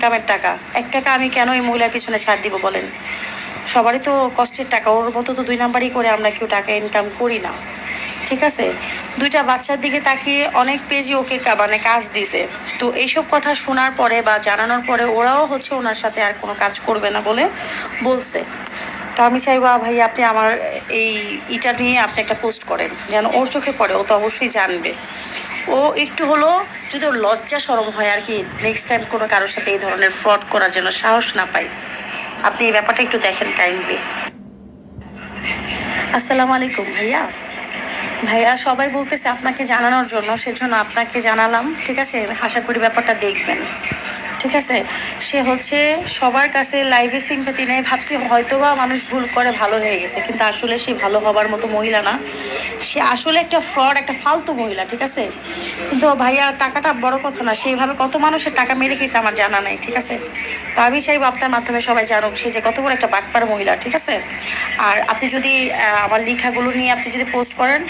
ইনকামের টাকা, 1 টাকা আমি কেন এই মহিলার পিছনে ছাড় দিব বলেন? সবারই তো কষ্টের টাকা, ওর মতো তো 2 নাম্বারই করে আমরা কেউ টাকা ইনকাম করি না, ঠিক আছে? 2টা বাচ্চার দিকে তাকিয়ে অনেক পেজই ওকে মানে কাজ দিছে। তো এইসব কথা শোনার পরে বা জানানোর পরে ওরাও হচ্ছে ওনার সাথে আর কোনো কাজ করবে না বলে বলছে। তো আমি চাইবো ভাই আপনি আমার এই ইটা নিয়ে আপনি একটা পোস্ট করেন, যেন ওর চোখে পড়ে, ও তো অবশ্যই জানবে। ও একটু হলো যদি ওর লজ্জা শরম হয় আর কি, নেক্সট টাইম কোনো কারোর সাথে এই ধরনের ফ্রড করার জন্য সাহস না পাই। আপনি এই ব্যাপারটা একটু দেখেন কাইন্ডলি। আসসালামু আলাইকুম ভাইয়া। ভাইয়া সবাই বলতেছে আপনাকে জানানোর জন্য, সেজন্য আপনাকে জানালাম, ঠিক আছে? আশা করি ব্যাপারটা দেখবেন, ঠিক আছে? সে হচ্ছে সবার কাছে লাইভে সিম্পাতি নেই, ভাবছি হয়তোবা মানুষ ভুল করে ভালো হয়ে গেছে, কিন্তু আসলে সে ভালো হবার মতো মহিলা না। সে আসলে একটা ফ্রড, একটা ফালতু মহিলা, ঠিক আছে? কিন্তু ভাইয়া টাকাটা বড় কথা না, সেইভাবে কত মানুষের টাকা মেরে খেয়েছে আমার জানা নাই, ঠিক আছে? তো আমি চাইবো আপনার মাধ্যমে সবাই জানুক সে যে কত বড় একটা বাটপার মহিলা, ঠিক আছে? আর আপনি যদি আমার লেখাগুলো নিয়ে আপনি যদি পোস্ট করেন,